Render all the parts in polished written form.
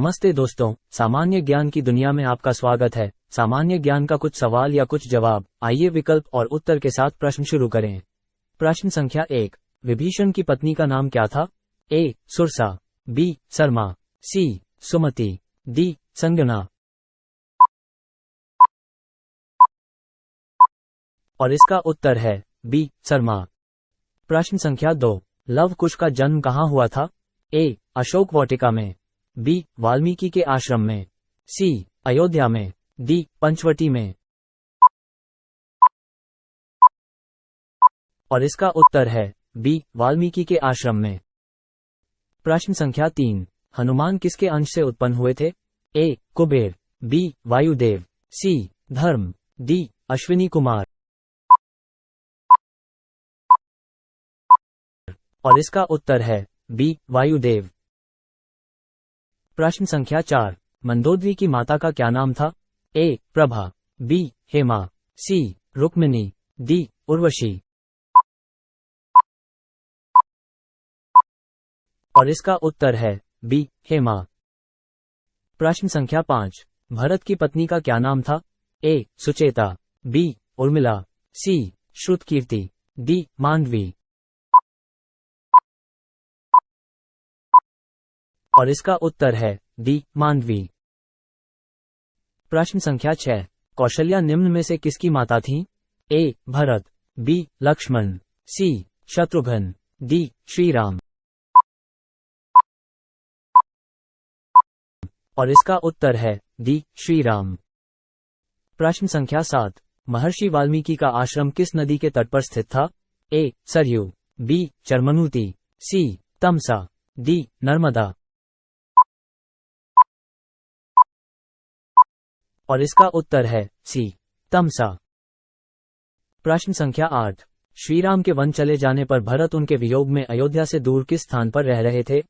नमस्ते दोस्तों, सामान्य ज्ञान की दुनिया में आपका स्वागत है। सामान्य ज्ञान का कुछ सवाल या कुछ जवाब। आइए विकल्प और उत्तर के साथ प्रश्न शुरू करें। प्रश्न संख्या 1, विभीषण की पत्नी का नाम क्या था? ए. सुरसा, बी. शर्मा, सी. सुमति, डी. संजना। और इसका उत्तर है बी. शर्मा। प्रश्न संख्या 2, लव कुश का जन्म कहाँ हुआ था? ए. अशोक वाटिका में, बी. वाल्मीकि के आश्रम में, सी. अयोध्या में, डी. पंचवटी में। और इसका उत्तर है बी. वाल्मीकि के आश्रम में। प्रश्न संख्या 3, हनुमान किसके अंश से उत्पन्न हुए थे? ए. कुबेर, बी. वायुदेव, सी. धर्म, डी. अश्विनी कुमार। और इसका उत्तर है बी. वायुदेव। प्रश्न संख्या 4, मंदोदरी की माता का क्या नाम था? ए. प्रभा, बी. हेमा, सी. रुक्मिणी, डी. उर्वशी। और इसका उत्तर है बी. हेमा। प्रश्न संख्या 5, भरत की पत्नी का क्या नाम था? ए. सुचेता, बी. उर्मिला, सी. श्रुतकीर्ति, डी. मांडवी। और इसका उत्तर है डी. मांडवी। प्रश्न संख्या 6, कौशल्या निम्न में से किसकी माता थी? ए. भरत, बी. लक्ष्मण, सी. शत्रुघ्न, डी. श्रीराम। और इसका उत्तर है डी. श्रीराम। प्रश्न संख्या 7, महर्षि वाल्मीकि का आश्रम किस नदी के तट पर स्थित था? ए. सरयू, बी. चरमनूती, सी. तमसा, डी. नर्मदा। और इसका उत्तर है सी. तमसा। प्रश्न संख्या 8, श्रीराम के वन चले जाने पर भरत उनके वियोग में अयोध्या से दूर किस स्थान पर रह रहे थे?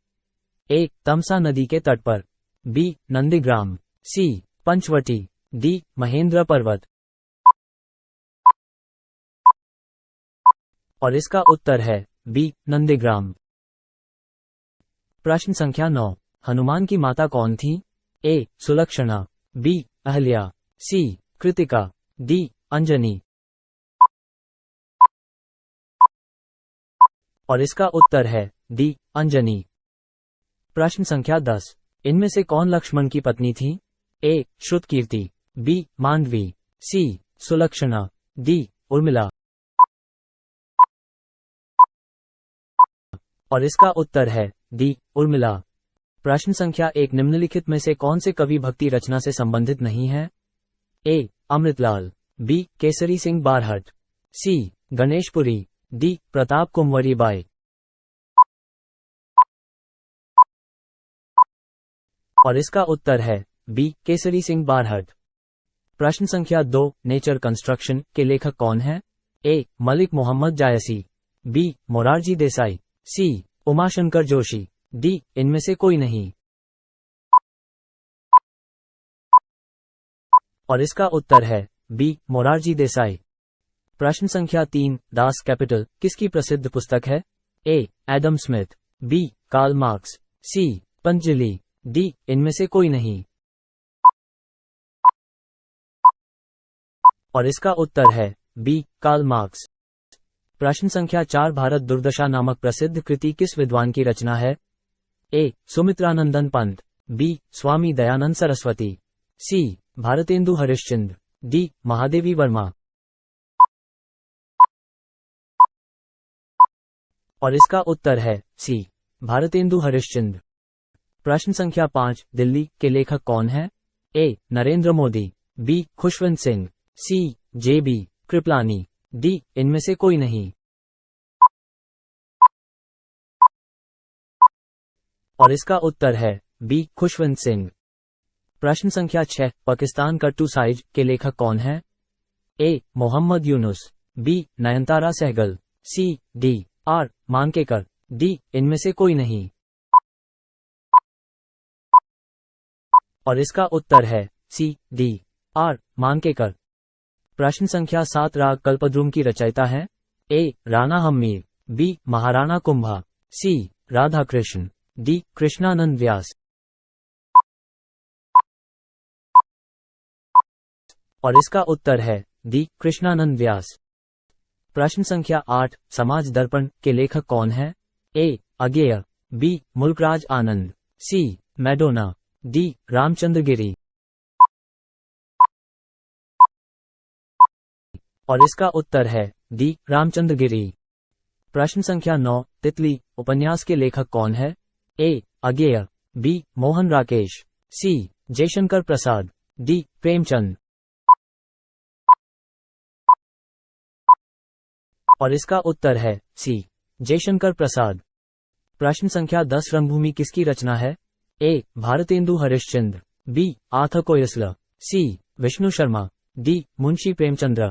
ए. तमसा नदी के तट पर, बी. नंदीग्राम, सी. पंचवटी, डी. महेंद्र पर्वत। और इसका उत्तर है बी. नंदीग्राम। प्रश्न संख्या 9, हनुमान की माता कौन थी? ए. सुलक्षणा, बी. अहल्या, सी. कृतिका, डी. अंजनी। और इसका उत्तर है डी. अंजनी। प्रश्न संख्या 10, इनमें से कौन लक्ष्मण की पत्नी थी? ए. श्रुतकीर्ति, बी. मांडवी, सी. सुलक्षणा, डी. उर्मिला। और इसका उत्तर है डी. उर्मिला। प्रश्न संख्या 1, निम्नलिखित में से कौन से कवि भक्ति रचना से संबंधित नहीं है? A. Amritlal, B. Kesari Singh Barhat, C. Ganeshpuri, D. Pratap Kunwari Bai. और इसका उत्तर है बी. केसरी सिंह बारहट। प्रश्न संख्या 2, नेचर कंस्ट्रक्शन के लेखक कौन है? ए. मलिक मोहम्मद जायसी, बी. मोरारजी देसाई, सी. उमाशंकर जोशी, डी. इनमें से कोई नहीं। और इसका उत्तर है बी. मोरारजी देसाई। प्रश्न संख्या 3, दास कैपिटल किसकी प्रसिद्ध पुस्तक है? A. Adam Smith, B. Karl Marx, C. Patanjali, D. इनमें से कोई नहीं। और इसका उत्तर है बी. Karl marks. प्रश्न संख्या 4, भारत दुर्दशा नामक प्रसिद्ध कृति किस विद्वान की रचना है? ए. सुमित्रानंदन पंत, बी. स्वामी दयानंद सरस्वती, सी. भारतेंदु हरिश्चंद्र, डी. महादेवी वर्मा। और इसका उत्तर है सी. भारतेंदु हरिश्चंद्र। प्रश्न संख्या 5, दिल्ली के लेखक कौन है? ए. नरेंद्र मोदी, बी. खुशवंत सिंह, सी. जे.बी. कृपलानी, डी. इनमें से कोई नहीं। और इसका उत्तर है बी. खुशवंत सिंह। प्रश्न संख्या 6, पाकिस्तान का टू साइज के लेखक कौन है? A. Mohammad Yunus, B. Nayantara Sahgal, C. D. R. Mankekar, D. इनमें से कोई नहीं। और इसका उत्तर है सी. डी. आर. मांकेकर। प्रश्न संख्या 7, राग कल्पद्रुम की रचयिता है? ए. राणा हम्मीर, बी. महाराणा कुंभा, सी. राधा कृष्ण, डी. कृष्णानंद व्यास। और इसका उत्तर है डी कृष्णानंद व्यास। प्रश्न संख्या 8, समाज दर्पण के लेखक कौन है? ए अगेय, बी मुल्कराज आनंद, सी मैडोना, डी रामचंद्र गिरी। और इसका उत्तर है डी रामचंद्र गिरी। प्रश्न संख्या 9, तितली उपन्यास के लेखक कौन है? ए अगेय, बी मोहन राकेश, सी जयशंकर प्रसाद, डी प्रेमचंद। और इसका उत्तर है सी जयशंकर प्रसाद। प्रश्न संख्या 10, रंगभूमि किसकी रचना है? ए भारतेंदु हरिश्चंद्र, बी आर्थर कोएस्लर, सी विष्णु शर्मा, डी मुंशी प्रेमचंद्र।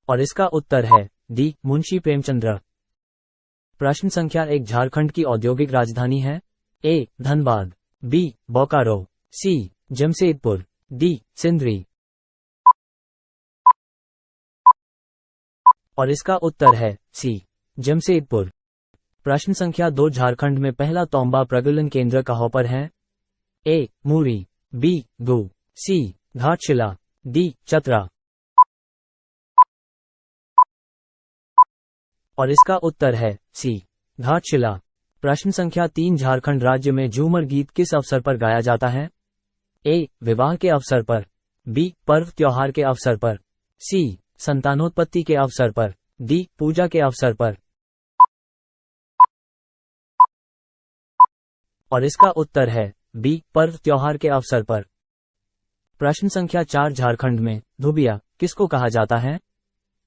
और इसका उत्तर है डी मुंशी प्रेमचंद्र। प्रश्न संख्या 1, झारखंड की औद्योगिक राजधानी है? ए धनबाद, बी बोकारो, सी जमशेदपुर, डी सिंदरी। और इसका उत्तर है सी जमशेदपुर। प्रश्न संख्या 2, झारखंड में पहला तौंबा प्रगलन केंद्र कहाँ पर है? ए मूरी, बी गु, सी घाटशिला, डी चतरा। और इसका उत्तर है सी घाटशिला। प्रश्न संख्या 3, झारखंड राज्य में झूमर गीत किस अवसर पर गाया जाता है? ए विवाह के अवसर पर, बी पर्व त्योहार के अवसर पर, सी संतानोत्पत्ति के अवसर पर, डी पूजा के अवसर पर। और इसका उत्तर है बी पर्व त्योहार के अवसर पर। प्रश्न संख्या 4, झारखंड में धुबिया किसको कहा जाता है?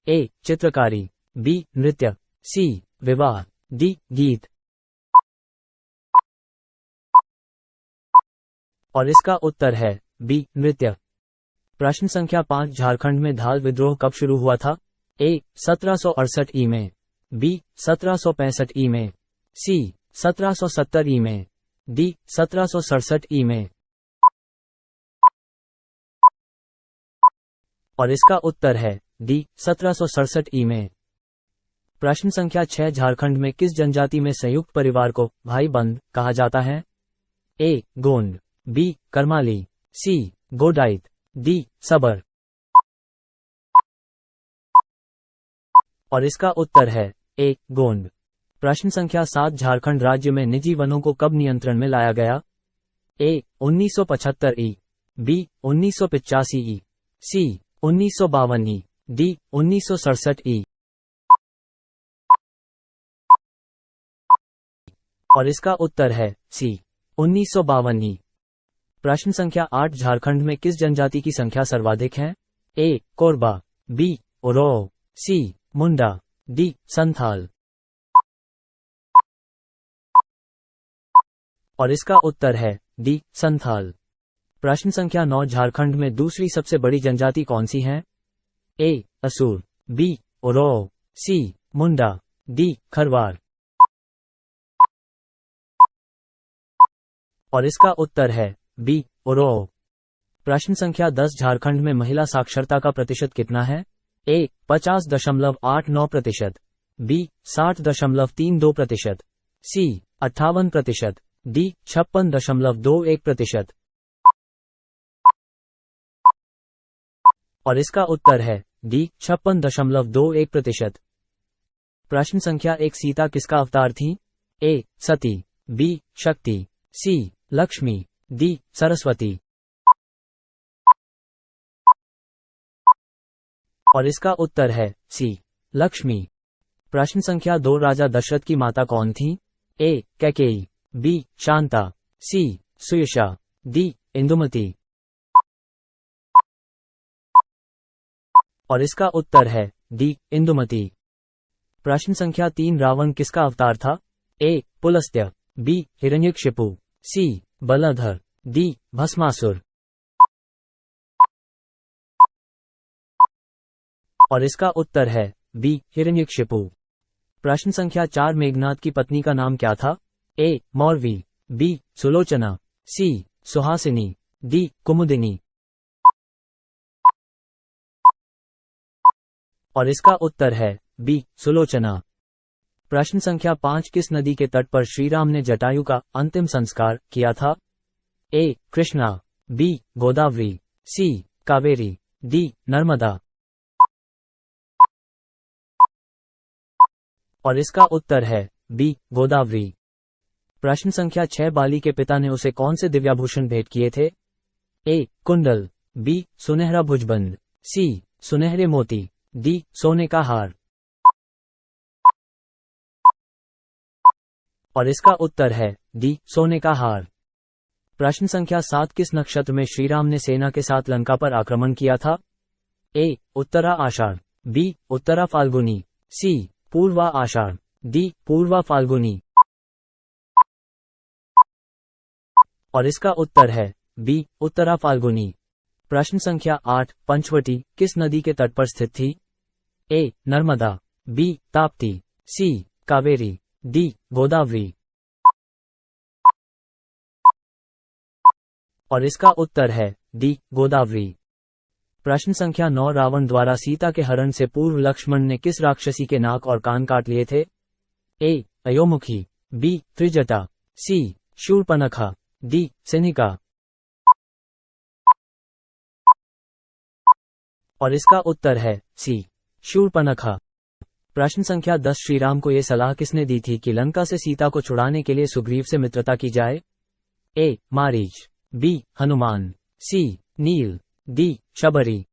ए चित्रकारी, बी नृत्य, सी विवाह, डी गीत। और इसका उत्तर है बी नृत्य। प्रश्न संख्या 5, झारखंड में धाल विद्रोह कब शुरू हुआ था? ए 1768 ई में, बी 1765 ई में, सी 1770 ई में, डी 1767 ई में। और इसका उत्तर है डी 1767 ई में। प्रश्न संख्या 6, झारखंड में किस जनजाति में संयुक्त परिवार को भाई बंद कहा जाता है? ए गोंड, बी करमाली, सी गोडाइट, डी सबर। और इसका उत्तर है ए गोंड। प्रश्न संख्या 7, झारखंड राज्य में निजी वनों को कब नियंत्रण में लाया गया? ए 1975 ई, बी 1985 ई, सी 1952 ई, डी 1967 ई। और इसका उत्तर है सी 1952 ई। प्रश्न संख्या 8, झारखंड में किस जनजाति की संख्या सर्वाधिक है? ए कोरबा, बी ओरो, सी मुंडा, डी संथाल। और इसका उत्तर है डी संथाल। प्रश्न संख्या 9, झारखंड में दूसरी सबसे बड़ी जनजाति कौन सी है? ए असुर, बी ओरो, सी मुंडा, डी खरवार। और इसका उत्तर है बी ओरो। प्रश्न संख्या 10, झारखंड में महिला साक्षरता का प्रतिशत कितना है? ए 50.89%, बी 60.32%, सी 58%, डी 56.21%। और इसका उत्तर है डी 56.21%। प्रश्न संख्या 1, सीता किसका अवतार थी? ए सती, बी शक्ति, सी लक्ष्मी, डी सरस्वती। और इसका उत्तर है सी लक्ष्मी। प्रश्न संख्या 2, राजा दशरथ की माता कौन थी? ए कैकेयी, बी शांता, सी सुयशा, डी इंदुमती। और इसका उत्तर है डी इंदुमती। प्रश्न संख्या 3, रावण किसका अवतार था? ए पुलस्त्य, बी हिरण्यकशिपु, सी बलधर, डी भस्मासुर। और इसका उत्तर है बी हिरण्यकशिपु। प्रश्न संख्या 4, मेघनाद की पत्नी का नाम क्या था? ए मौरवी, बी सुलोचना, सी सुहासिनी, डी कुमुदिनी। और इसका उत्तर है बी सुलोचना। प्रश्न संख्या 5, किस नदी के तट पर श्रीराम ने जटायु का अंतिम संस्कार किया था? ए कृष्णा, बी गोदावरी, सी कावेरी, डी नर्मदा। और इसका उत्तर है बी गोदावरी। प्रश्न संख्या 6 बाली के पिता ने उसे कौन से दिव्याभूषण भेंट किए थे? ए कुंडल, बी सुनहरा भुजबंद, सी सुनहरे मोती, डी सोने का हार। और इसका उत्तर है डी सोने का हार। प्रश्न संख्या 7 किस नक्षत्र में श्रीराम ने सेना के साथ लंका पर आक्रमण किया था? ए उत्तरा आषाढ़, बी उत्तरा फाल्गुनी, सी पूर्वा आषाढ़, डी पूर्वा फाल्गुनी। और इसका उत्तर है बी उत्तरा फाल्गुनी। प्रश्न संख्या 8 पंचवटी किस नदी के तट पर स्थित थी? ए नर्मदा, बी ताप्ती, सी कावेरी, डी गोदावरी। और इसका उत्तर है डी गोदावरी। प्रश्न संख्या 9 रावण द्वारा सीता के हरण से पूर्व लक्ष्मण ने किस राक्षसी के नाक और कान काट लिए थे? ए अयोमुखी, बी त्रिजटा, सी शूर्पणखा, डी सिनिका। और इसका उत्तर है सी शूर्पणखा। प्रश्न संख्या 10 श्रीराम को यह सलाह किसने दी थी कि लंका से सीता को छुड़ाने के लिए सुग्रीव से मित्रता की जाए? ए मारीच, बी हनुमान, सी नील, डी शबरी।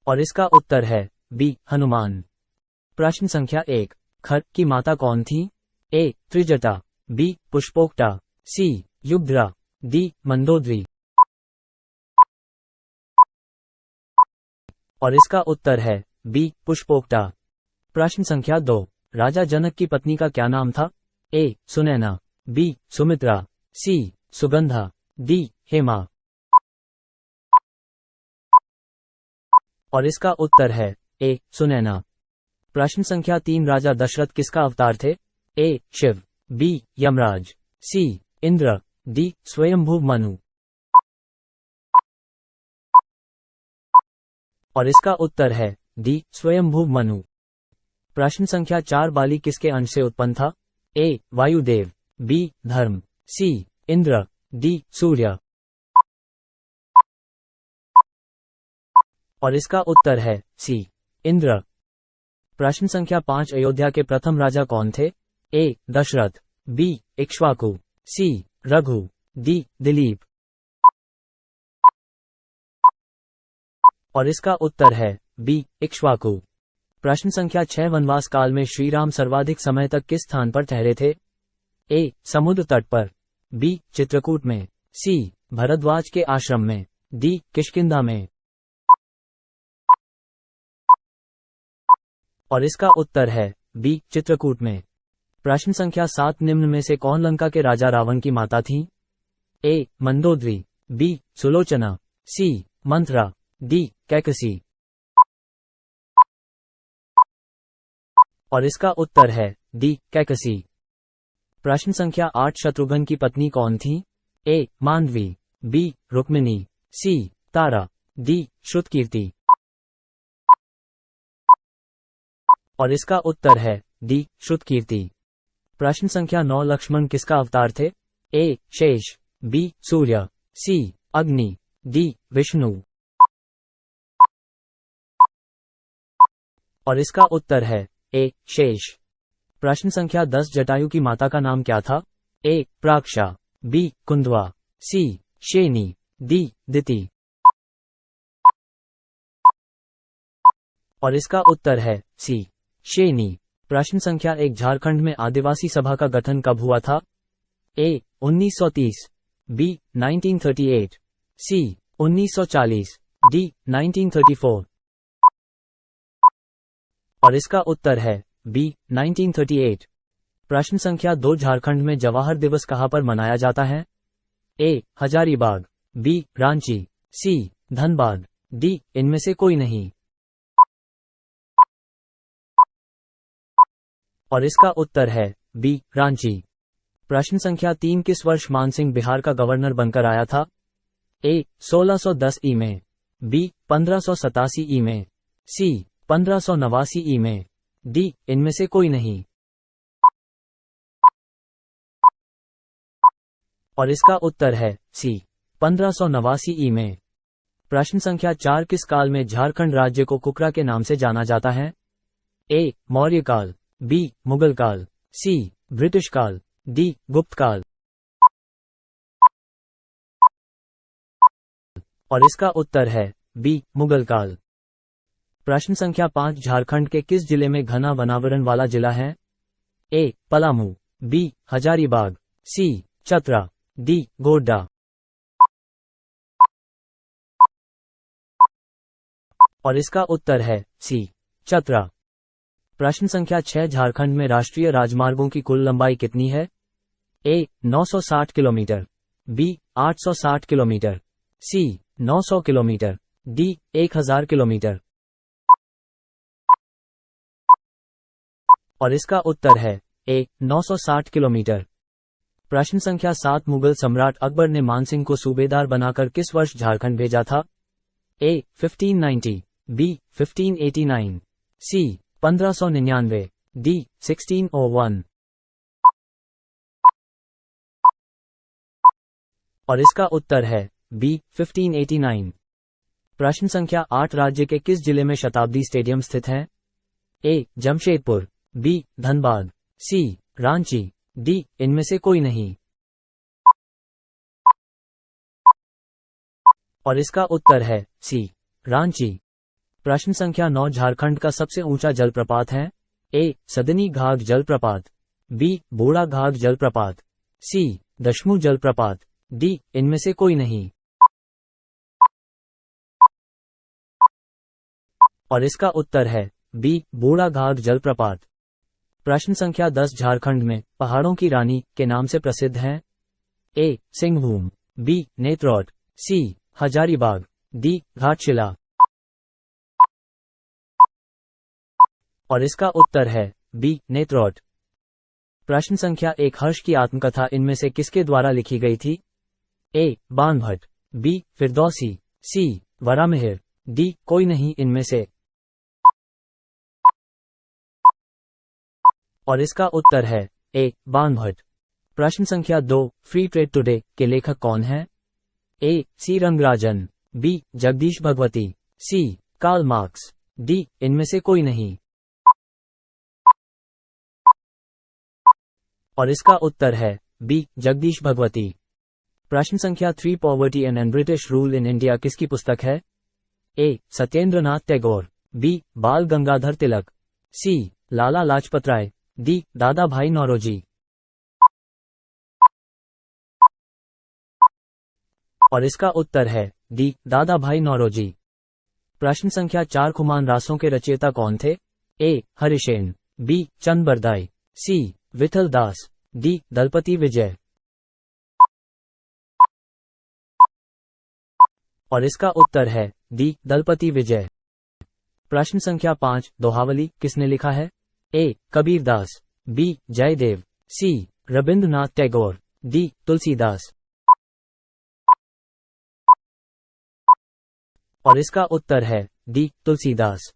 और इसका उत्तर है बी हनुमान। प्रश्न संख्या 1 खर की माता कौन थी? ए त्रिजटा, बी पुष्पोक्ता, सी युग्धरा, डी मंदोदरी। और इसका उत्तर है बी पुष्पोक्ता। प्रश्न संख्या 2 राजा जनक की पत्नी का क्या नाम था? ए सुनैना, बी सुमित्रा, सी सुगंधा, डी हेमा। और इसका उत्तर है ए सुनैना। प्रश्न संख्या 3 राजा दशरथ किसका अवतार थे? ए शिव, बी यमराज, सी इंद्र, डी स्वयंभू मनु। और इसका उत्तर है डी स्वयंभू मनु। प्रश्न संख्या 4 बाली किसके अंश से उत्पन्न था? ए वायुदेव, बी धर्म, सी इंद्र, डी सूर्य। और इसका उत्तर है सी इंद्र। प्रश्न संख्या 5 अयोध्या के प्रथम राजा कौन थे? ए दशरथ, बी इक्ष्वाकु, सी रघु, डी दिलीप। और इसका उत्तर है बी इक्ष्वाकु। प्रश्न संख्या 6 वनवास काल में श्रीराम सर्वाधिक समय तक किस स्थान पर ठहरे थे? ए समुद्र तट पर, बी चित्रकूट में, सी भरद्वाज के आश्रम में, डी किष्किंधा में। और इसका उत्तर है बी चित्रकूट में। प्रश्न संख्या 7 निम्न में से कौन लंका के राजा रावण की माता थी? ए मंदोदरी, बी सुलोचना, सी मंथरा, डी कैकसी। और इसका उत्तर है डी कैकसी। प्रश्न संख्या 8 शत्रुघ्न की पत्नी कौन थी? ए मांडवी, बी रुक्मिणी, सी तारा, डी श्रुतकीर्ति। और इसका उत्तर है डी श्रुतकीर्ति। प्रश्न संख्या 9 लक्ष्मण किसका अवतार थे? ए शेष, बी सूर्य, सी अग्नि, डी विष्णु। और इसका उत्तर है ए शेष। प्रश्न संख्या 10 जटायु की माता का नाम क्या था? ए प्राक्षा, बी कुंदवा, सी शेनी, डी दिति। और इसका उत्तर है सी शेनी। प्रश्न संख्या 1 झारखंड में आदिवासी सभा का गठन कब हुआ था? ए 1930, बी 1938, सी 1940, डी 1934। और इसका उत्तर है बी 1938। प्रश्न संख्या 2 झारखंड में जवाहर दिवस कहां पर मनाया जाता है? ए हजारीबाग, बी रांची, सी धनबाद, डी इनमें से कोई नहीं। और इसका उत्तर है बी रांची। प्रश्न संख्या 3 किस वर्ष मानसिंह बिहार का गवर्नर बनकर आया था? ए 1610 ई में, बी 1587 ई में, सी 1589 ई में, डी इनमें से कोई नहीं। और इसका उत्तर है सी 1589 ई में। प्रश्न संख्या 4 किस काल में झारखंड राज्य को कुकरा के नाम से जाना जाता है? ए मौर्य काल, बी मुगल काल, सी ब्रिटिश काल, डी गुप्त काल। और इसका उत्तर है बी मुगल काल। प्रश्न संख्या 5 झारखंड के किस जिले में घना वनावरण वाला जिला है? ए पलामू, बी हजारीबाग, सी चतरा, डी गोड्डा। और इसका उत्तर है सी चतरा। प्रश्न संख्या 6 झारखंड में राष्ट्रीय राजमार्गों की कुल लंबाई कितनी है? ए 960 किलोमीटर, बी 860 किलोमीटर, सी 900 किलोमीटर, डी 1000 किलोमीटर। और इसका उत्तर है ए 960 किलोमीटर। प्रश्न संख्या 7 मुगल सम्राट अकबर ने मानसिंह को सूबेदार बनाकर किस वर्ष झारखंड भेजा था? ए 1590, बी 1589, सी 1599, डी 1601। और इसका उत्तर है बी 1589। प्रश्न संख्या 8 राज्य के किस जिले में शताब्दी स्टेडियम स्थित है? ए जमशेदपुर, बी धनबाद, सी रांची, डी इनमें से कोई नहीं। और इसका उत्तर है सी रांची। प्रश्न संख्या 9 झारखंड का सबसे ऊंचा जलप्रपात है? ए सदनी घाघ जलप्रपात, बी बूढ़ा घाघ जलप्रपात, सी दशमू जलप्रपात, डी इनमें से कोई नहीं। और इसका उत्तर है बी बूढ़ा घाघ जलप्रपात। प्रश्न संख्या 10 झारखंड में पहाड़ों की रानी के नाम से प्रसिद्ध है? ए सिंहभूम, बी नेत्रौट, सी हजारीबाग, डी घाटशिला। और इसका उत्तर है बी नेत्रौट। प्रश्न संख्या 1 हर्ष की आत्मकथा इनमें से किसके द्वारा लिखी गई थी? ए बाणभट्ट, बी फिरदौसी, सी वरामिहिर, डी कोई नहीं इनमें से। और इसका उत्तर है ए बाणभट्ट। प्रश्न संख्या 2 फ्री ट्रेड टुडे के लेखक कौन है? ए सी रंगराजन, बी जगदीश भगवती, सी कार्ल मार्क्स, डी इनमें से कोई नहीं। और इसका उत्तर है बी जगदीश भगवती। प्रश्न संख्या 3 poverty and British rule in India किसकी पुस्तक है? ए सत्येंद्रनाथ टैगोर, बी बाल गंगाधर तिलक, सी लाला लाजपत राय, डी दादा भाई नौरोजी। और इसका उत्तर है डी दादा भाई नौरोजी। प्रश्न संख्या 4 खुमान रासों के रचयिता कौन थे? ए हरिशेन, बी चंद बरदाई, सी विठल दास, डी दलपति विजय। और इसका उत्तर है डी दलपति विजय। प्रश्न संख्या 5 दोहावली किसने लिखा है? ए कबीरदास, बी जयदेव, सी रविंद्रनाथ टैगोर, डी तुलसीदास। और इसका उत्तर है डी तुलसीदास।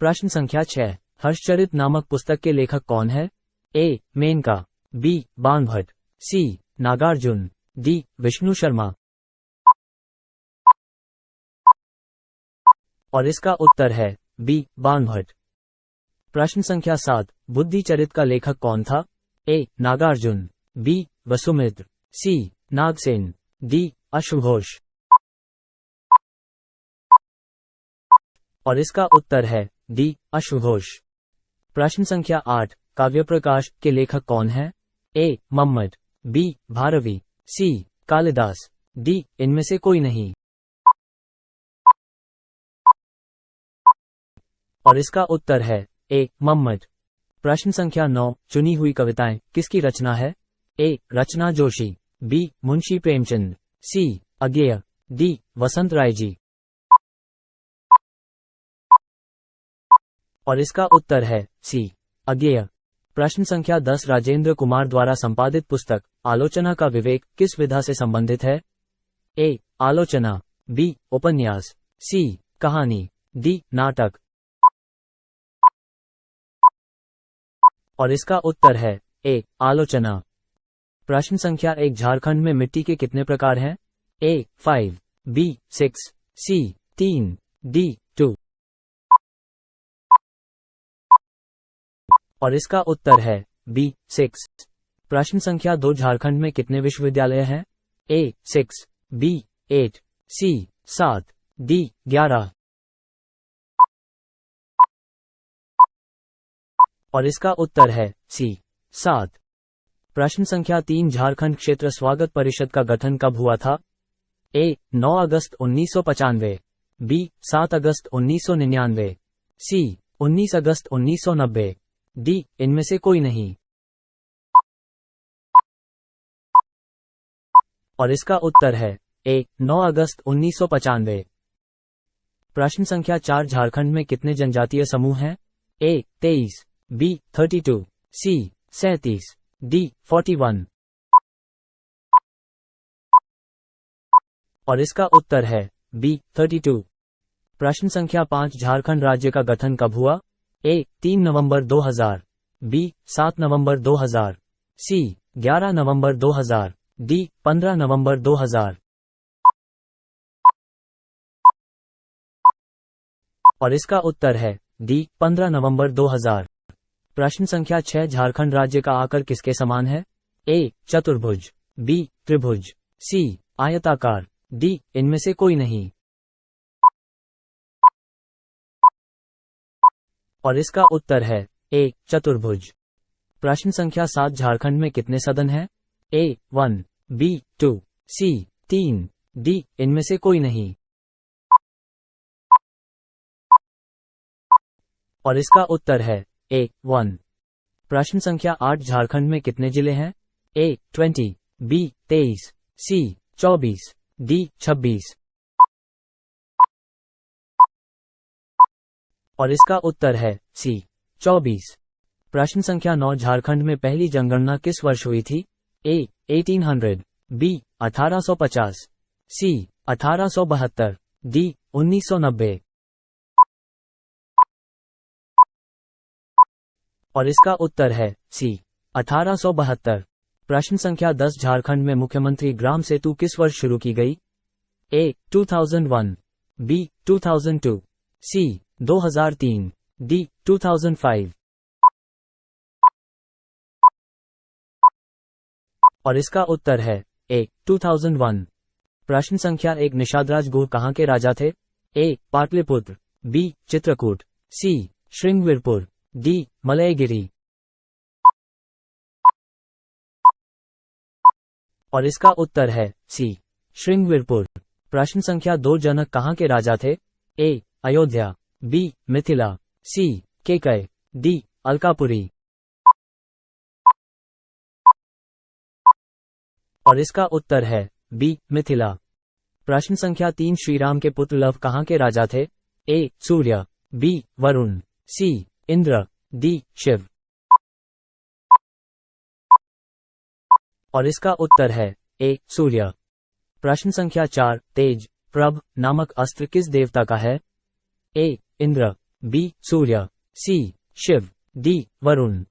प्रश्न संख्या 6 हर्षचरित नामक पुस्तक के लेखक कौन है? ए मेनका, बी बाणभट्ट, सी नागार्जुन, डी विष्णु शर्मा। और इसका उत्तर है बी बाणभट्ट। प्रश्न संख्या 7 बुद्धि चरित का लेखक कौन था? ए नागार्जुन, बी वसुमित्र, सी नागसेन, डी अश्वघोष। और इसका उत्तर है डी अश्वघोष। प्रश्न संख्या 8 काव्य प्रकाश के लेखक कौन है? ए मम्मट, बी भारवी, सी कालिदास, डी इनमें से कोई नहीं। और इसका उत्तर है ए मम्मट। प्रश्न संख्या 9 चुनी हुई कविताएं किसकी रचना है? ए रचना जोशी, बी मुंशी प्रेमचंद, सी अज्ञेय, डी वसंत राय जी। और इसका उत्तर है सी अज्ञेय। प्रश्न संख्या 10 राजेंद्र कुमार द्वारा संपादित पुस्तक आलोचना का विवेक किस विधा से संबंधित है? ए आलोचना, बी उपन्यास, सी कहानी, डी नाटक। और इसका उत्तर है ए आलोचना। प्रश्न संख्या 1 झारखंड में मिट्टी के कितने प्रकार हैं? A 5, B 6, C 3, D 2। और इसका उत्तर है B 6। प्रश्न संख्या 2 झारखंड में कितने विश्वविद्यालय हैं? A 6, B 8, C 7, D 11। और इसका उत्तर है C 7। प्रश्न संख्या 3 झारखंड क्षेत्र स्वागत परिषद का गठन कब हुआ था? A 9 August 1995, B 7 August 1999, C 19 August 1990, D इनमें से कोई नहीं। और इसका उत्तर है A 9 अगस्त 1995। प्रश्न संख्या 4 झारखंड में कितने जनजातीय समूह हैं? A 23, B 32, C 37, D 41। और इसका उत्तर है B 32। प्रश्न संख्या 5 झारखंड राज्य का गठन कब हुआ? A 3 November 2000, B 7 November 2000, C 11 November 2000, D 15 नवंबर 2000। और इसका उत्तर है D 15 नवंबर 2000। प्रश्न संख्या 6 झारखंड राज्य का आकार किसके समान है? A चतुर्भुज, B त्रिभुज, C आयताकार, D इनमें से कोई नहीं। और इसका उत्तर है A चतुर्भुज। प्रश्न संख्या 7 झारखंड में कितने सदन हैं? A 1, B 2, C 3, D इनमें से कोई नहीं। और इसका उत्तर है A 1। प्रश्न संख्या 8 झारखंड में कितने जिले हैं? A 20, B 23, C 24, D 26। और इसका उत्तर है C 24। प्रश्न संख्या 9 झारखंड में पहली जनगणना किस वर्ष हुई थी? A 1800, B 1850, C 1872, D 1990। और इसका उत्तर है C 1872। प्रश्न संख्या 10 झारखंड में मुख्यमंत्री ग्राम सेतु किस वर्ष शुरू की गई? A 2001, B 2002, C 2003, D 2005। और इसका उत्तर है A 2001। प्रश्न संख्या 1 निषादराज गुह कहाँ के राजा थे? A Pataliputra, B Chitrakoot, C Shringverpur, D Malayagiri. और इसका उत्तर है C श्रृंगवीरपुर। प्रश्न संख्या 2 जनक कहाँ के राजा थे? A Ayodhya, B Mithila, C Kekaya, D Alkapuri. और इसका उत्तर है B मिथिला। प्रश्न संख्या 3 श्रीराम के पुत्र लव कहाँ के राजा थे? A Surya, B Varun, C Indra, D Shiv. और इसका उत्तर है A सूर्य। प्रश्न संख्या 4 तेज प्रभ नामक अस्त्र किस देवता का है? A Indra, B Surya, C Shiv, D Varun.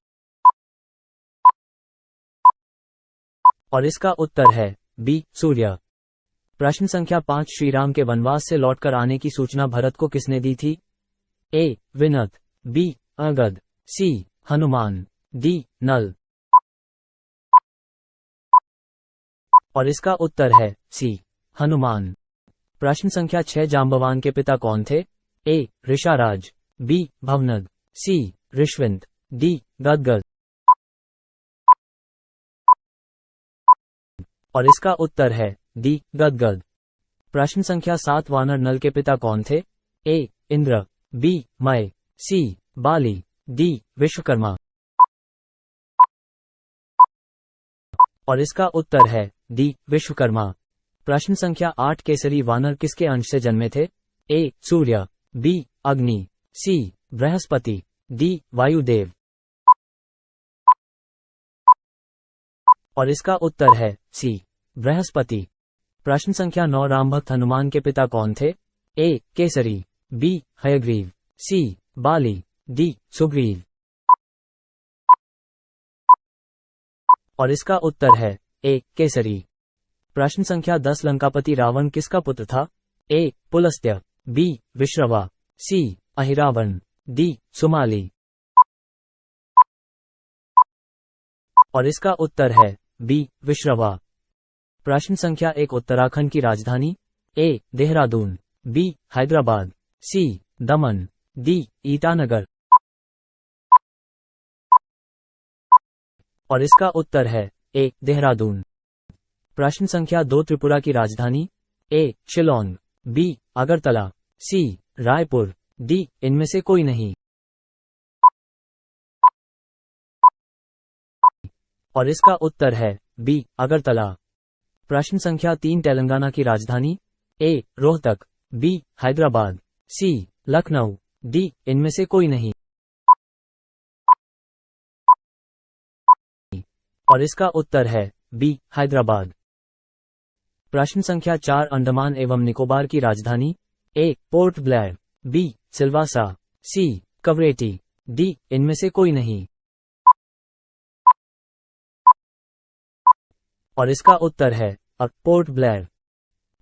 और इसका उत्तर है B सूर्य। प्रश्न संख्या 5 श्रीराम के वनवास से लौटकर आने की सूचना भरत को किसने दी थी? A Vinat, B Angad, C Hanuman, D नल। और इसका उत्तर है C हनुमान। प्रश्न संख्या 6 जांबवान के पिता कौन थे? A ऋषाराज, B भवनद, C ऋष्विंत, D गदगद। और इसका उत्तर है D गदगद। प्रश्न संख्या 7 वानर नल के पिता कौन थे? A Indra, B may, C Bali, D Vishwakarma. और इसका उत्तर है D विश्वकर्मा। प्रश्न संख्या 8 केसरी वानर किसके अंश से जन्मे थे? A सूर्य, B अग्नि, C बृहस्पति, D वायुदेव। और इसका उत्तर है C बृहस्पति। प्रश्न संख्या 9 रामभक्त हनुमान के पिता कौन थे? A Kesari, B Hayagriva, C Bali, D Sugriva. और इसका उत्तर है ए केसरी। प्रश्न संख्या 10 लंकापति रावण किसका पुत्र था? ए पुलस्त्य, बी विश्रवा, सी अहिरावण, डी सुमाली। और इसका उत्तर है बी विश्रवा। प्रश्न संख्या 1 उत्तराखंड की राजधानी? ए देहरादून, बी हैदराबाद, सी दमन, डी ईटानगर। और इसका उत्तर है ए देहरादून। प्रश्न संख्या 2 त्रिपुरा की राजधानी? ए शिलोंग, बी अगरतला, सी रायपुर, डी इनमें से कोई नहीं। और इसका उत्तर है बी अगरतला। प्रश्न संख्या 3 तेलंगाना की राजधानी? ए रोहतक, बी हैदराबाद, सी लखनऊ, डी इनमें से कोई नहीं। और इसका उत्तर है बी हैदराबाद। प्रश्न संख्या 4 अंडमान एवं निकोबार की राजधानी? ए पोर्ट ब्लेयर, बी सिल्वासा, सी कवरेटी, डी इनमें से कोई नहीं। और इसका उत्तर है पोर्ट ब्लेयर।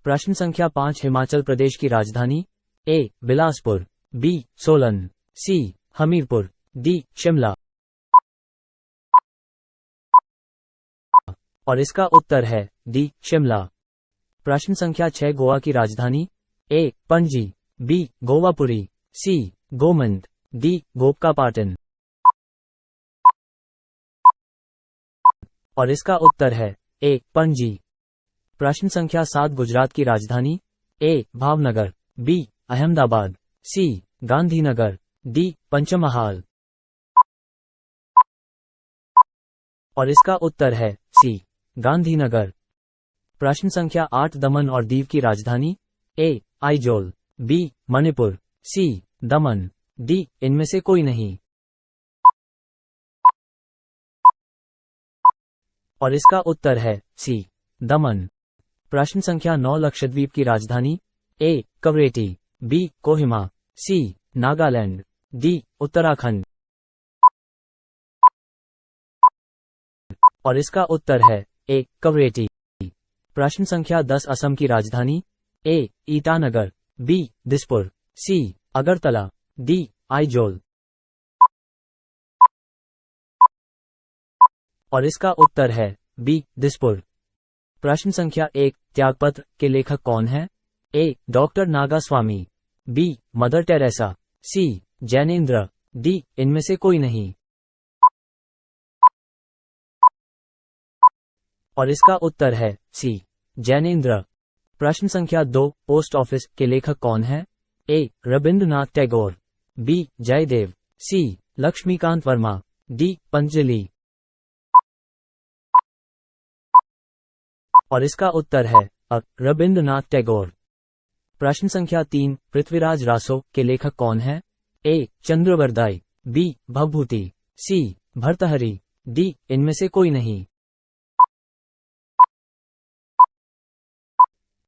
प्रश्न संख्या 5 हिमाचल प्रदेश की राजधानी? ए बिलासपुर, बी सोलन, सी हमीरपुर, डी शिमला। और इसका उत्तर है डी शिमला। प्रश्न संख्या 6 गोवा की राजधानी? ए पणजी, बी गोवापुरी, सी गोमंत, डी गोपकापाटन। और इसका उत्तर है ए पणजी। प्रश्न संख्या 7 गुजरात की राजधानी? ए भावनगर, बी अहमदाबाद, सी गांधीनगर, डी पंचमहाल। और इसका उत्तर है सी गांधीनगर। प्रश्न संख्या 8 दमन और दीव की राजधानी? ए आइजोल, बी मणिपुर, सी दमन, डी इनमें से कोई नहीं। और इसका उत्तर है सी दमन। प्रश्न संख्या 9 लक्षद्वीप की राजधानी? ए कवरेटी, बी कोहिमा, सी नागालैंड, डी उत्तराखंड। और इसका उत्तर है ए कवरेटी। प्रश्न संख्या 10 असम की राजधानी? ए ईटानगर, बी दिसपुर, सी अगरतला, डी आइजोल। और इसका उत्तर है बी दिसपुर। प्रश्न संख्या 1 त्यागपत्र के लेखक कौन है? A doctor Nagaswamy, B Mother Teresa, C Jainendra, D इनमें से कोई नहीं। और इसका उत्तर है सी जैनेन्द्र। प्रश्न संख्या 2 पोस्ट ऑफिस के लेखक कौन है? ए रविंद्रनाथ टैगोर, बी जयदेव, सी लक्ष्मीकांत वर्मा, डी पतंजलि। और इसका उत्तर है रविंद्रनाथ टैगोर। प्रश्न संख्या 3 पृथ्वीराज रासो के लेखक कौन है? ए चंद्रवरदाई, बी भवभूति, सी भर्तहरि, डी इनमें से कोई नहीं।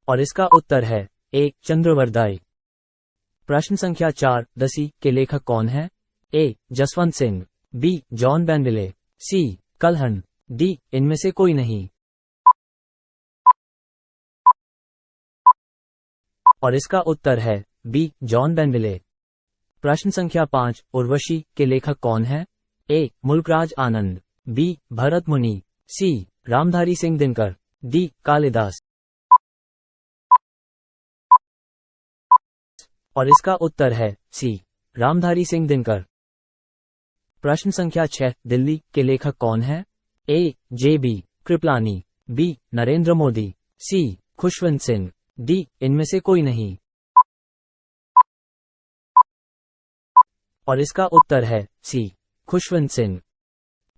और इसका उत्तर है ए चंद्रवरदाई। प्रश्न संख्या 4 दसी के लेखक कौन है? ए जसवंत सिंह, बी जॉन बैंडिले, सी कलहन, डी इनमें से कोई नहीं। और इसका उत्तर है बी जॉन बैंडिले। प्रश्न संख्या 5 उर्वशी के लेखक कौन है? ए मुल्कराज आनंद, बी भरत मुनि, सी रामधारी सिंह दिनकर, डी कालिदास। और इसका उत्तर है सी रामधारी सिंह दिनकर। प्रश्न संख्या 6 दिल्ली के लेखक कौन है? A J B Kripalani, B Narendra Modi, C Khushwant Singh, D इनमें से कोई नहीं। और इसका उत्तर है सी खुशवंत सिंह।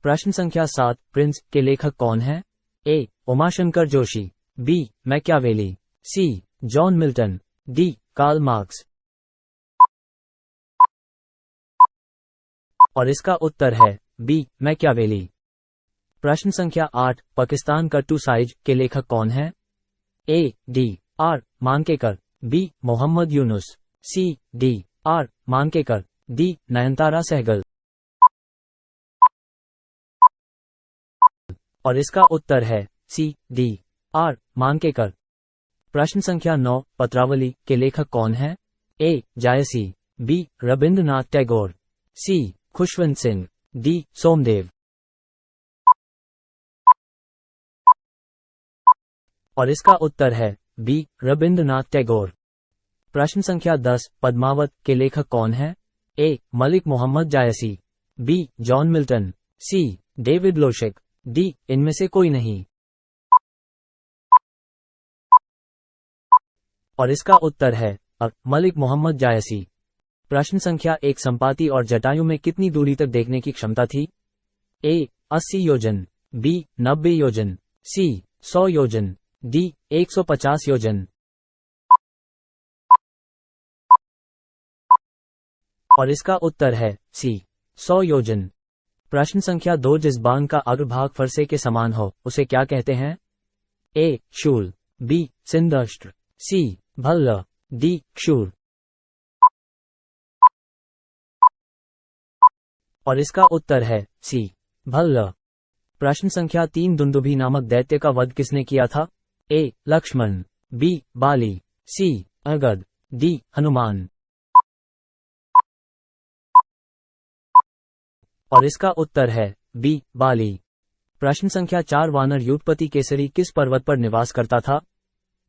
प्रश्न संख्या 7 प्रिंस के लेखक कौन है? A Umashankar Joshi, B Machiavelli, C John Milton, D Karl Marx. और इसका उत्तर है बी मैकियावेली। प्रश्न संख्या 8 पाकिस्तान का टू साइज के लेखक कौन है? A D R Mankekar, B Mohammad Yunus, C D R Mankekar, D Nayantara Sahgal. और इसका उत्तर है सी डी आर मांकेकर। प्रश्न संख्या 9, पत्रावली के लेखक कौन है? ए जायसी, बी रविंद्रनाथ टैगोर, सी खुशवंत सिंह, डी सोमदेव। और इसका उत्तर है बी रविंद्रनाथ टैगोर। प्रश्न संख्या 10, पद्मावत के लेखक कौन है? ए मलिक मोहम्मद जायसी, B John Milton, C David लोशिक, D इनमें से कोई नहीं। और इसका उत्तर है मलिक मोहम्मद जायसी। प्रश्न संख्या 1, संपाति और जटायु में कितनी दूरी तक देखने की क्षमता थी? ए 80 योजन, बी 90 योजन, सी 100 योजन, डी 150 योजन। और इसका उत्तर है सी 100 योजन। प्रश्न संख्या 2, जिस बांग का अग्रभाग फरसे के समान हो उसे क्या कहते हैं? ए शूल, बी सिंदष्ट्र, सी भल्ल, डी क्षूर। और इसका उत्तर है सी भल्ल। प्रश्न संख्या 3, दुंदुभी नामक दैत्य का वध किसने किया था? ए लक्ष्मण, बी बाली, सी अंगद, डी हनुमान। और इसका उत्तर है बी बाली। प्रश्न संख्या 4, वानर युगपति केसरी किस पर्वत पर निवास करता था?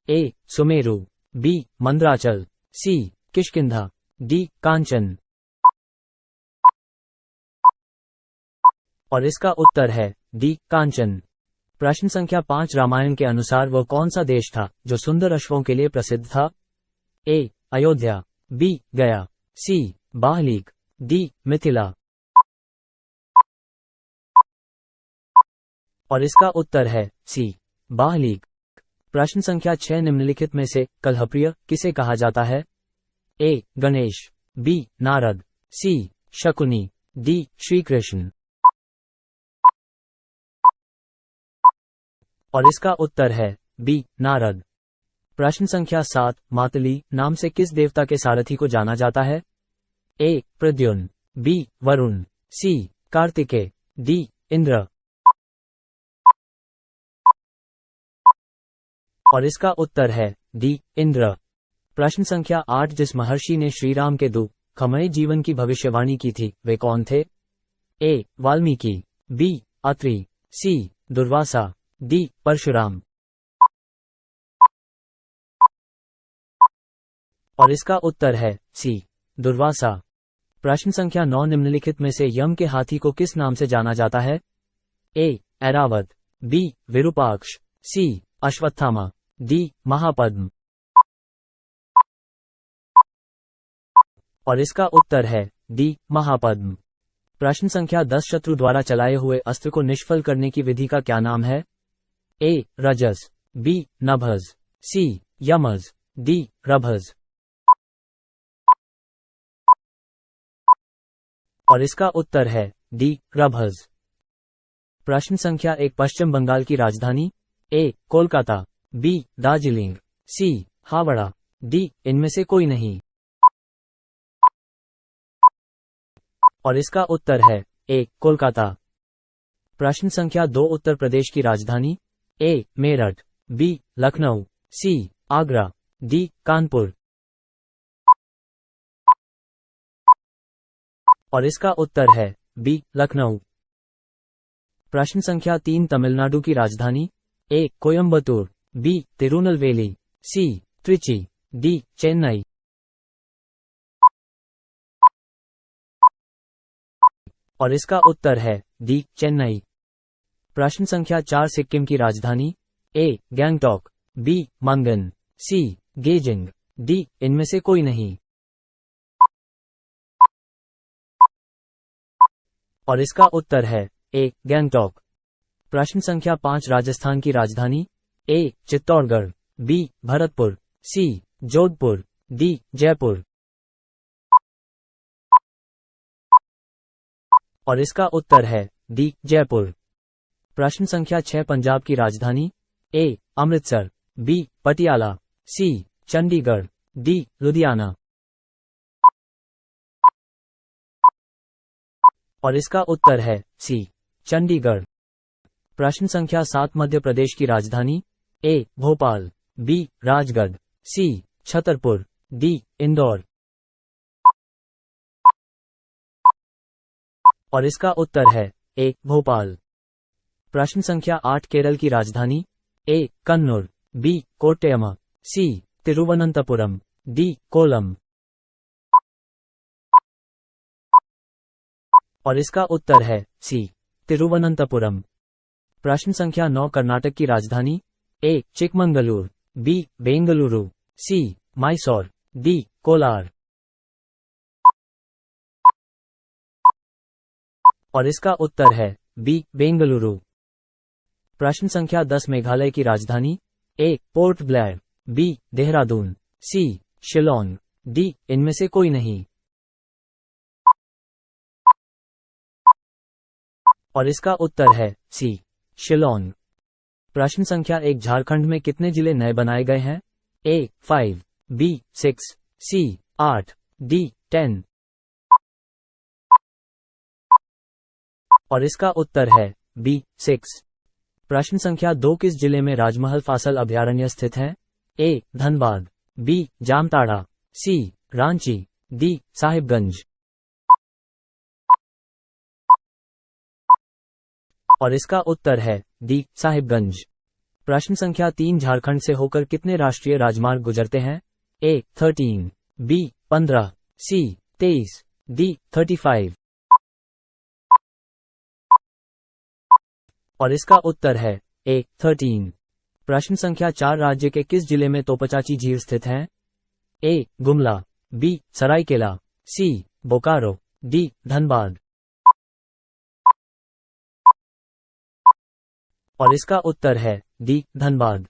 ए सुमेरु, बी मंद्राचल, सी किष्किंधा, डी कांचन। और इसका उत्तर है डी कांचन। प्रश्न संख्या 5, रामायण के अनुसार वह कौन सा देश था जो सुंदर अश्वों के लिए प्रसिद्ध था? ए अयोध्या, बी गया, सी बाहलीक, डी मिथिला। और इसका उत्तर है सी बाहलीक। प्रश्न संख्या 6, निम्नलिखित में से कलहप्रिय किसे कहा जाता है? ए गणेश, बी नारद, सी शकुनी, डी श्रीकृष्ण। और इसका उत्तर है बी नारद। प्रश्न संख्या 7, मातली नाम से किस देवता के सारथी को जाना जाता है? ए प्रद्युम्न, बी वरुण, सी कार्तिकेय, डी इंद्र। और इसका उत्तर है डी इंद्र। प्रश्न संख्या 8, जिस महर्षि ने श्रीराम के दुखमय जीवन की भविष्यवाणी की थी वे कौन थे? ए वाल्मीकि, बी अत्रि, सी दुर्वासा, डी परशुराम। और इसका उत्तर है सी दुर्वासा। प्रश्न संख्या 9, निम्नलिखित में से यम के हाथी को किस नाम से जाना जाता है? ए ऐरावत, बी विरूपाक्ष, सी अश्वत्थामा, डी महापद्म। और इसका उत्तर है डी महापद्म। प्रश्न संख्या 10, शत्रु द्वारा चलाए हुए अस्त्र को निष्फल करने की विधि का क्या नाम है? ए रजस, बी नभज, सी यमज, डी रभज। और इसका उत्तर है डी रभज। प्रश्न संख्या 1, पश्चिम बंगाल की राजधानी? ए कोलकाता, बी दार्जिलिंग, सी हावड़ा, डी इनमें से कोई नहीं। और इसका उत्तर है ए कोलकाता। प्रश्न संख्या 2, उत्तर प्रदेश की राजधानी? ए मेरठ, बी लखनऊ, सी आगरा, डी कानपुर। और इसका उत्तर है बी लखनऊ। प्रश्न संख्या 3, तमिलनाडु की राजधानी? ए कोयम्बटूर, बी तिरुनेलवेली, सी त्रिची, डी चेन्नई। और इसका उत्तर है डी चेन्नई। प्रश्न संख्या 4, सिक्किम की राजधानी? ए गैंगटॉक, बी मंगन, सी गेजिंग, डी इनमें से कोई नहीं। और इसका उत्तर है ए गैंगटॉक। प्रश्न संख्या 5, राजस्थान की राजधानी? ए चित्तौड़गढ़, बी भरतपुर, सी जोधपुर, डी जयपुर। और इसका उत्तर है डी जयपुर। प्रश्न संख्या 6, पंजाब की राजधानी? ए अमृतसर, बी पटियाला, सी चंडीगढ़, डी लुधियाना। और इसका उत्तर है सी चंडीगढ़। प्रश्न संख्या 7 मध्य प्रदेश की राजधानी? ए भोपाल, बी राजगढ़, सी छतरपुर, डी इंदौर। और इसका उत्तर है ए भोपाल। प्रश्न संख्या 8 केरल की राजधानी? ए कन्नूर, बी कोट्टयम, सी तिरुवनंतपुरम, डी कोलम। और इसका उत्तर है सी तिरुवनंतपुरम। प्रश्न संख्या 9 कर्नाटक की राजधानी? ए चिकमंगलूर, बी बेंगलुरु, सी मैसूर, डी कोलार। और इसका उत्तर है बी बेंगलुरु। प्रश्न संख्या 10 मेघालय की राजधानी? ए पोर्ट ब्लेयर, बी देहरादून, सी शिलोंग, डी इनमें से कोई नहीं। और इसका उत्तर है सी शिलोंग। प्रश्न संख्या 1 झारखंड में कितने जिले नए बनाए गए हैं? ए 5, बी 6, सी 8, डी 10। और इसका उत्तर है बी 6। प्रश्न संख्या 2 किस जिले में राजमहल फासल अभयारण्य स्थित है? ए धनबाद, बी जामताड़ा, सी रांची, डी साहिबगंज। और इसका उत्तर है डी साहिबगंज। प्रश्न संख्या 3 झारखंड से होकर कितने राष्ट्रीय राजमार्ग गुजरते हैं? ए 13, बी 15, सी 23, डी 35। और इसका उत्तर है ए 13। प्रश्न संख्या 4 राज्य के किस जिले में तोपचाची झील स्थित है? ए गुमला, बी सरायकेला, सी बोकारो, डी धनबाद। और इसका उत्तर है डी धनबाद।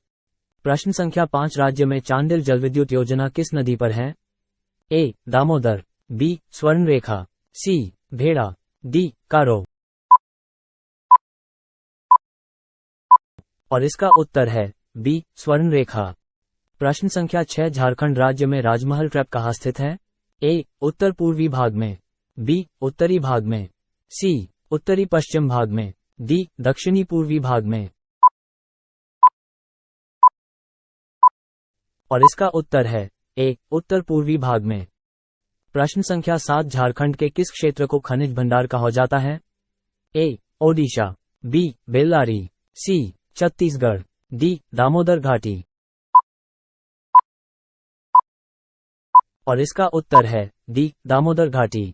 प्रश्न संख्या 5 राज्य में चांडिल जलविद्युत योजना किस नदी पर है? ए दामोदर, बी स्वर्णरेखा, सी भेड़ा, डी कारो। और इसका उत्तर है बी स्वर्णरेखा। प्रश्न संख्या 6 झारखंड राज्य में राजमहल ट्रैप कहाँ स्थित है? ए उत्तर पूर्वी भाग में, बी उत्तरी भाग में, सी उत्तरी पश्चिम भाग में, डी दक्षिणी पूर्वी भाग में। और इसका उत्तर है ए उत्तर पूर्वी भाग में। प्रश्न संख्या 7 झारखंड के किस क्षेत्र को खनिज भंडार कहा जाता है? ए ओडिशा, बी बेल्लारी, सी छत्तीसगढ़, डी दामोदर घाटी। और इसका उत्तर है डी दामोदर घाटी।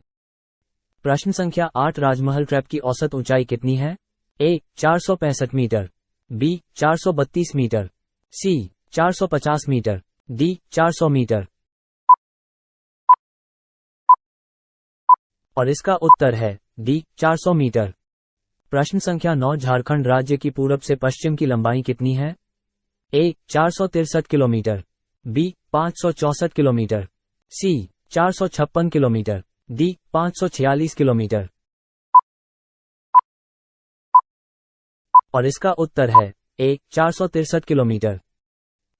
प्रश्न संख्या 8 राजमहल ट्रैप की औसत ऊंचाई कितनी है? ए 465 मीटर, बी 432 मीटर, सी 450 मीटर, डी 400 मीटर। और इसका उत्तर है डी 400 मीटर। प्रश्न संख्या 9 झारखंड राज्य की पूरब से पश्चिम की लंबाई कितनी है? ए 463 किलोमीटर, बी 564 किलोमीटर, सी 456 किलोमीटर, डी 546 किलोमीटर। और इसका उत्तर है ए 463 किलोमीटर।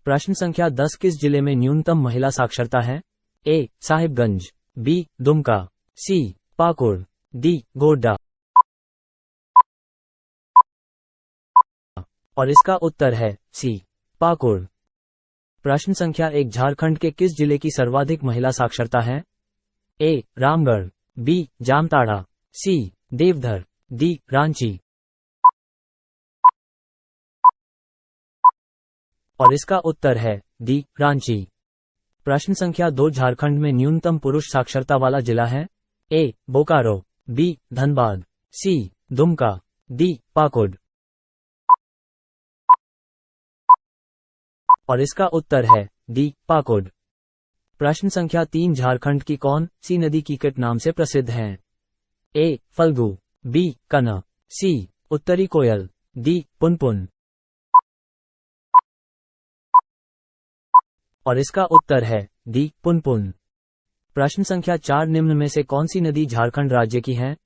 प्रश्न संख्या 10 किस जिले में न्यूनतम महिला साक्षरता है? ए साहिबगंज, बी दुमका, सी पाकुड़, डी गोड्डा। और इसका उत्तर है सी पाकुड़। प्रश्न संख्या 1 झारखंड के किस जिले की सर्वाधिक महिला साक्षरता है? ए रामगढ़, बी जामताड़ा, सी देवधर, डी रांची। और इसका उत्तर है डी रांची। प्रश्न संख्या 2 झारखंड में न्यूनतम पुरुष साक्षरता वाला जिला है? ए बोकारो, बी धनबाद, सी दुमका, डी पाकुड़। और इसका उत्तर है डी पाकुड़। प्रश्न संख्या 3 झारखंड की कौन सी नदी कीकट नाम से प्रसिद्ध है? ए फल्गु, बी कना, सी उत्तरी कोयल, डी पुनपुन। और इसका उत्तर है डी पुनपुन। प्रश्न संख्या 4 निम्न में से कौन सी नदी झारखंड राज्य की है?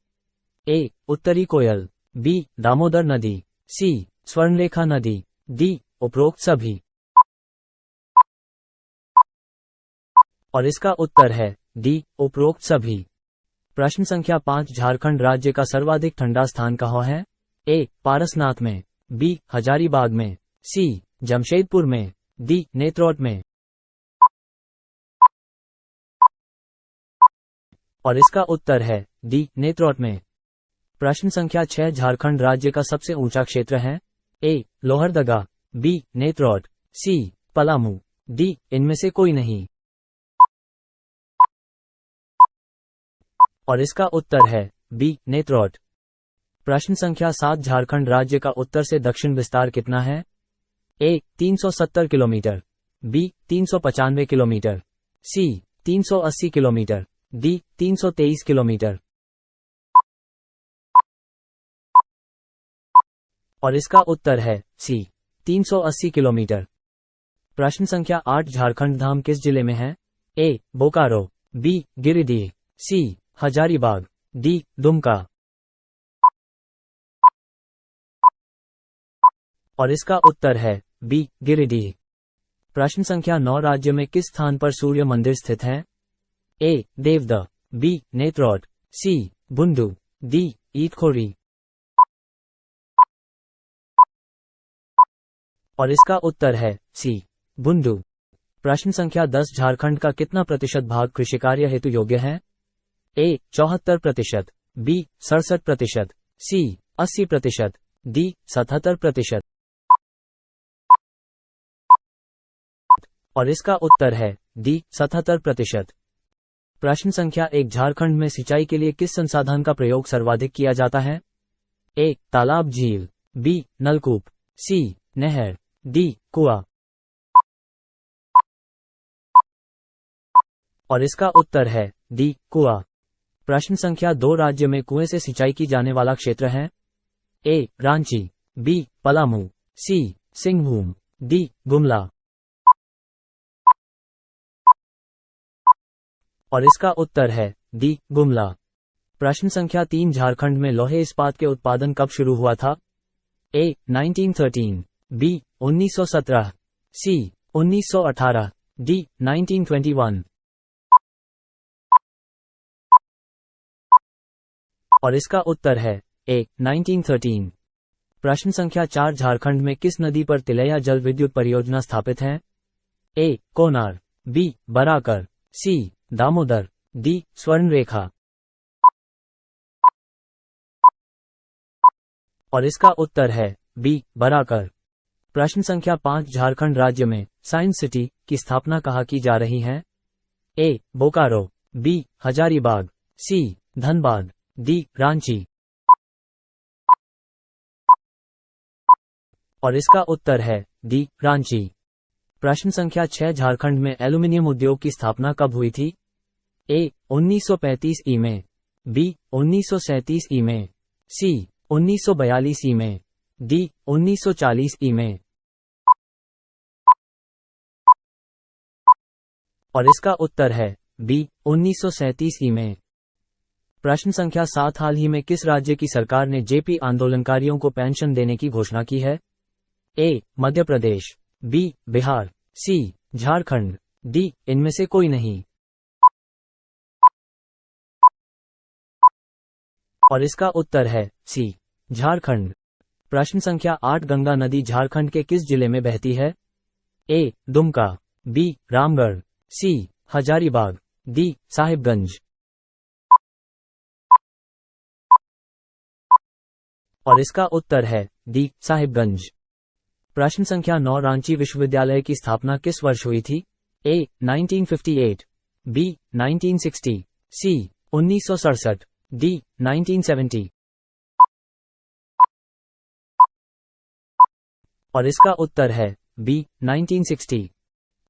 ए उत्तरी कोयल, बी दामोदर नदी, सी स्वर्णरेखा नदी, डी उपरोक्त सभी। और इसका उत्तर है डी उपरोक्त सभी। प्रश्न संख्या 5 झारखंड राज्य का सर्वाधिक ठंडा स्थान कहाँ है? ए पारसनाथ में, बी हजारीबाग में, सी जमशेदपुर में, डी नेत्रोट में। और इसका उत्तर है डी नेत्रोट में। प्रश्न संख्या 6 झारखंड राज्य का सबसे ऊंचा क्षेत्र है? ए लोहरदगा, बी नेत्रोट, सी पलामू, डी इनमें से कोई नहीं। और इसका उत्तर है बी नेत्रोट। प्रश्न संख्या 7 झारखंड राज्य का उत्तर से दक्षिण विस्तार कितना है? ए 370 किलोमीटर, बी 395 किलोमीटर, सी 380 किलोमीटर, डी 323 किलोमीटर। और इसका उत्तर है सी 380 किलोमीटर। प्रश्न संख्या 8 झारखंड धाम किस जिले में है? ए बोकारो, बी गिरिडीह, सी हजारीबाग, डी दुमका। और इसका उत्तर है बी गिरिडीह। प्रश्न संख्या 9 राज्य में किस स्थान पर सूर्य मंदिर स्थित है? ए देवदा, बी नेत्रोट, सी बुंडू, डी ईटखोरी। और इसका उत्तर है सी बुंडू। प्रश्न संख्या 10 झारखंड का कितना प्रतिशत भाग कृषि कार्य हेतु योग्य है? ए 74%, बी 67%, सी 80%, डी 77%। और इसका उत्तर है डी 77%। प्रश्न संख्या 1 झारखंड में सिंचाई के लिए किस संसाधन का प्रयोग सर्वाधिक किया जाता है? ए तालाब झील, बी नलकूप, सी नहर, डी कुआं। और इसका उत्तर है डी कुआं। प्रश्न संख्या 2 राज्य में कुएं से सिंचाई की जाने वाला क्षेत्र है? ए रांची, बी पलामू, सी सिंहभूम, डी गुमला। और इसका उत्तर है डी गुमला। प्रश्न संख्या 3 झारखंड में लोहे इस्पात के उत्पादन कब शुरू हुआ था? ए 1913, बी 1917, सी 1918, डी 1921। और इसका उत्तर है ए 1913। प्रश्न संख्या 4 झारखंड में किस नदी पर तिलैया जल विद्युत परियोजना स्थापित है? ए कोनार, बी बराकर, सी दामोदर, डी स्वर्णरेखा। और इसका उत्तर है बी बराकर। प्रश्न संख्या 5 झारखंड राज्य में साइंस सिटी की स्थापना कहाँ की जा रही है? ए बोकारो, बी हजारीबाग, सी धनबाद, डी रांची। और इसका उत्तर है डी रांची। प्रश्न संख्या 6 झारखंड में एल्यूमीनियम उद्योग की स्थापना कब हुई थी? ए 1935 ई में, बी 1937 ई में, सी 1942 ई में, डी 1940 ई में। और इसका उत्तर है बी 1937 ई में। प्रश्न संख्या 7 हाल ही में किस राज्य की सरकार ने जेपी आंदोलनकारियों को पेंशन देने की घोषणा की है? ए मध्य प्रदेश, बी बिहार, सी झारखंड, डी इनमें से कोई नहीं। और इसका उत्तर है सी झारखंड। प्रश्न संख्या 8 गंगा नदी झारखंड के किस जिले में बहती है? ए दुमका, बी रामगढ़, सी हजारीबाग, डी साहिबगंज। और इसका उत्तर है डी साहिबगंज। प्रश्न संख्या 9 रांची विश्वविद्यालय की स्थापना किस वर्ष हुई थी? ए 1958, बी 1960, सी 1967, डी 1970। और इसका उत्तर है बी 1960।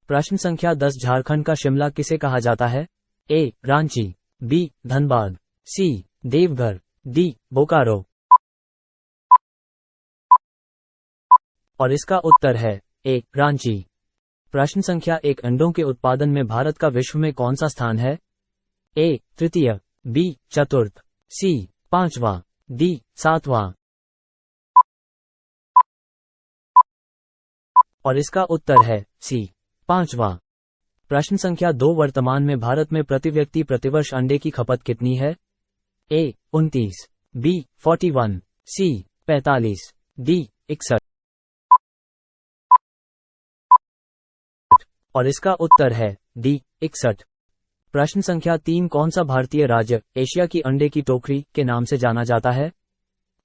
प्रश्न संख्या 10 झारखंड का शिमला किसे कहा जाता है? ए रांची, बी धनबाद, सी देवघर, डी बोकारो। और इसका उत्तर है ए रांची। प्रश्न संख्या 1 अंडों के उत्पादन में भारत का विश्व में कौन सा स्थान है? ए तृतीय, बी चतुर्थ, सी पांचवां, डी सातवां। और इसका उत्तर है सी पांचवां। प्रश्न संख्या 2 वर्तमान में भारत में प्रति व्यक्ति प्रतिवर्ष अंडे की खपत कितनी है? ए 29, बी 41, सी 45, डी 61। और इसका उत्तर है डी 61। प्रश्न संख्या 3, कौन सा भारतीय राज्य एशिया की अंडे की टोकरी के नाम से जाना जाता है?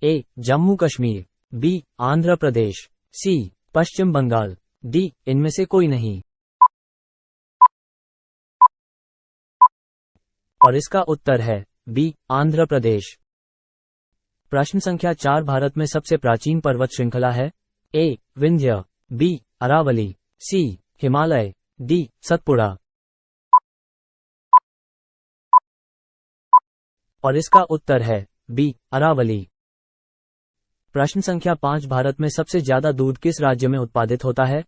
ए जम्मू कश्मीर, बी आंध्र प्रदेश, सी पश्चिम बंगाल, डी इनमें से कोई नहीं। और इसका उत्तर है बी आंध्र प्रदेश। प्रश्न संख्या 4, भारत में सबसे प्राचीन पर्वत श्रृंखला है? ए विंध्य, बी अरावली, सी हिमालय, डी सतपुड़ा। और इसका उत्तर है बी अरावली। प्रश्न संख्या 5, भारत में सबसे ज्यादा दूध किस राज्य में उत्पादित होता है?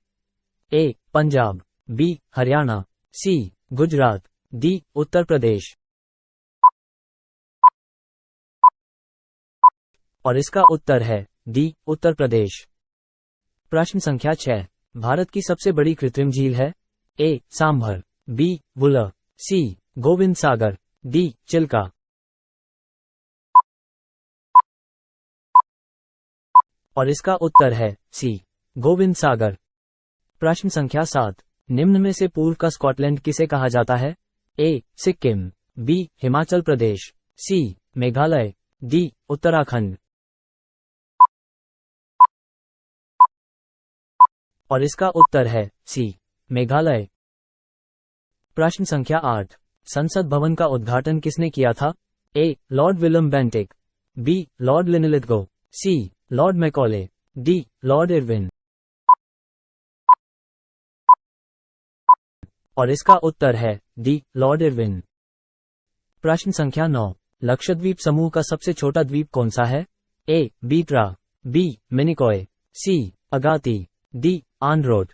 ए पंजाब, बी हरियाणा, सी गुजरात, डी उत्तर प्रदेश। और इसका उत्तर है डी उत्तर प्रदेश। प्रश्न संख्या 6, भारत की सबसे बड़ी कृत्रिम झील है? ए सांभर, बी वुलर, सी गोविंद सागर, डी चिल्का। और इसका उत्तर है सी गोविंद सागर। प्रश्न संख्या 7, निम्न में से पूर्व का स्कॉटलैंड किसे कहा जाता है? ए सिक्किम, बी हिमाचल प्रदेश, सी मेघालय, डी उत्तराखंड। और इसका उत्तर है सी मेघालय। प्रश्न संख्या 8, संसद भवन का उद्घाटन किसने किया था? A Lord William Bentinck, B Lord Linlithgow, C Lord Macaulay, D Lord Irwin. और इसका उत्तर है डी लॉर्ड इरविन। प्रश्न संख्या 9, लक्षद्वीप समूह का सबसे छोटा द्वीप कौन सा है? ए बीट्रा, बी मिनिकॉय, सी अगाती, डी आंड्रोट।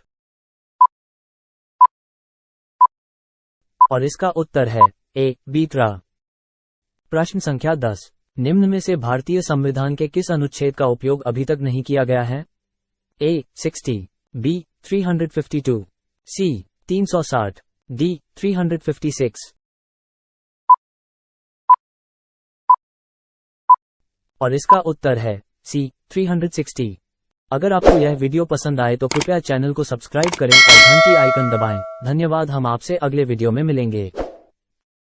और इसका उत्तर है ए बीट्रा। प्रश्न संख्या 10, निम्न में से भारतीय संविधान के किस अनुच्छेद का उपयोग अभी तक नहीं किया गया है? ए 60, बी 352, सी 360, डी 356। और इसका उत्तर है सी 360। अगर आपको यह वीडियो पसंद आए तो कृपया चैनल को सब्सक्राइब करें और घंटी आइकन दबाएं। धन्यवाद, हम आपसे अगले वीडियो में मिलेंगे।